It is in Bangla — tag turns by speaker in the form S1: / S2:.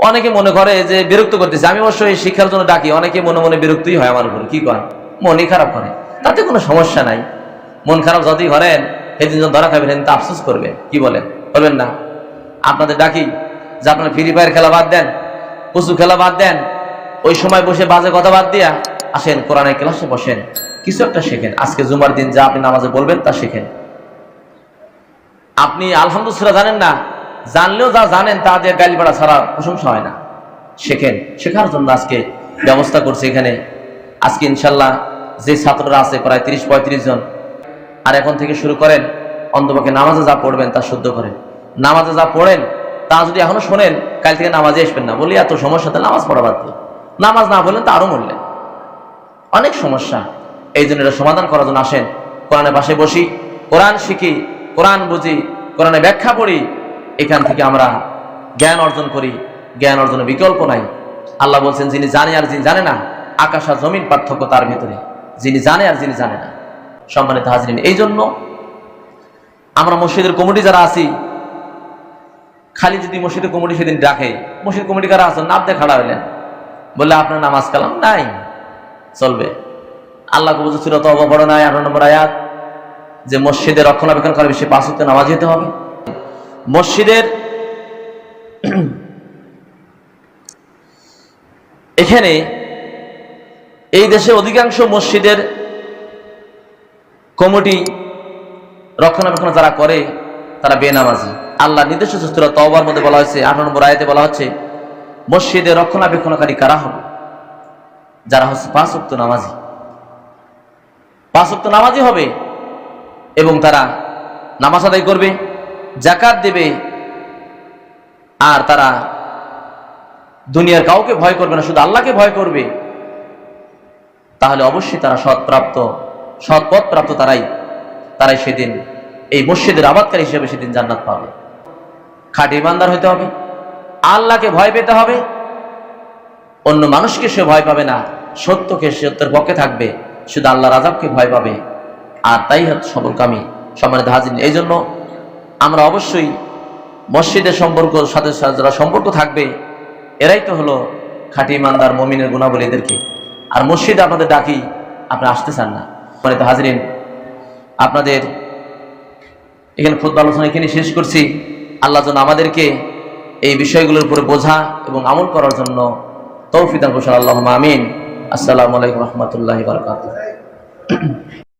S1: অনেকে মনে করে যে বিরক্ত করতেছে, আমি অবশ্যই শিক্ষার জন্য ডাকি, অনেকে মনে মনে বিরক্তই হয় আমার উপর, কি কয় মনই খারাপ করে, তাতে কোনো সমস্যা নাই। মন খারাপ যতই করেন সেদিন যখন ধরা খাবেন তা আফসোস করবেন, কি বলেন, বলবেন না? আপনাদের ডাকি যে আপনার ফ্রি ফায়ার খেলা বাদ দেন, কুচু খেলা বাদ দেন, ওই সময় বসে বাজে কথা বাদ দিয়া আসেন কোরআনের ক্লাসে বসেন, কিছু একটা শেখেন। আজকে জুমার দিন যা আপনি নামাজে বলবেন তা শেখেন। আপনি আলহামদুলিল্লাহ জানেন না, জানলেও যা জানেন তা দিয়ে গালি পাড়া ছাড়া প্রশংসা হয় না। শেখেন, শেখার জন্য আজকে ব্যবস্থা করছে এখানে। আজকে ইনশাল্লাহ যে ছাত্ররা আছে প্রায় 30-35 জন, আর এখন থেকে শুরু করেন, অন্তপক্ষে নামাজে যা পড়বেন তা শুদ্ধ করেন। নামাজে যা পড়েন তা যদি এখনো শোনেন, কাল থেকে নামাজে আসবেন না। বলি এত সমস্যাতে নামাজ পড়া বাদ দিয়ে, নামাজ না বললেন তা আরো মরলেন, অনেক সমস্যা। এই জন্য এটা সমাধান করার জন্য আসেন, কোরআনের পাশে বসি, কোরআন শিখি, কোরআন বুঝি, কোরআনে ব্যাখ্যা পড়ি। এখান থেকে আমরা জ্ঞান অর্জন করি, জ্ঞান অর্জনের বিকল্প নাই। আল্লাহ বলছেন, যিনি জানে আর যিনি জানে না, আকাশ আর জমিন পার্থক্য তার ভিতরে, যিনি জানে আর যিনি জানে না। সম্মানিত হাজরিন, এই জন্য আমরা মসজিদের কমিটি যারা আছি, খালি যদি মসজিদের কমিটি সেদিন ডাকে, মসজিদ কমিটি কারা আছেন নাম দিয়ে খাড়া হইলেন, বললে আপনার নামাজ কালাম নাই, চলবে? আল্লাহ বুঝে ছিল তো বড় নাই 18 নম্বর আয়াত, যে মসজিদের রক্ষণাবেক্ষণ করে সে 5 ওয়াক্ত নামাজ যেতে হবে। মসজিদের এখানে এই দেশে অধিকাংশ মসজিদের কমিটি রক্ষণাবেক্ষণ যারা করে তারা বেনামাজি। আল্লাহ নির্দিষ্ট সূরা তওবার মধ্যে বলা হয়েছে, 18 নম্বর আয়াতে বলা হচ্ছে, মসজিদের রক্ষণাবেক্ষণকারী কারা হবে? যারা হচ্ছে 5 ওয়াক্ত নামাজি। 5 ওয়াক্ত নামাজি হবে এবং তারা নামাজ আদায় করবে, যাকাত দেবে, আর তারা দুনিয়ার কাউকে ভয় করবে না, শুধু আল্লাহকে ভয় করবে। তাহলে অবশ্যই তারা সৎপথপ্রাপ্ত তারাই সেদিন এই মসজিদের আবাদকারী হিসেবে সেদিন জান্নাত পাবে। খাঁটি ইমানদার হইতে হবে, আল্লাহকে ভয় পেতে হবে, অন্য মানুষকে সে ভয় পাবে না, সত্যের পক্ষে থাকবে, শুধু আল্লাহর আযাবকে ভয় পাবে, আর তাই হচ্ছে সফলকামী। সম্মানিত হাজিরিন, এই জন্য আমরা অবশ্যই মসজিদের সাথে যারা সম্পর্ক থাকবে, এরাই তো হলো খাঁটি ইমানদার মুমিনের গুণাবলী এদেরকে। আর মসজিদে আপনাদের ডাকি, আপনি আসতে চান না। সম্মানিত হাজিরিন, আপনাদের এখানে খুতবা আলোচনা এখানে শেষ করছি। আল্লাহ যেন আমাদেরকে এই বিষয়গুলোর উপরে বোঝা এবং আমল করার জন্য তৌফিক দান করুন। আল্লাহুম্মা আমিন। আসসালামু আলাইকুম ওয়া রাহমাতুল্লাহি ওয়া বারাকাতুহু।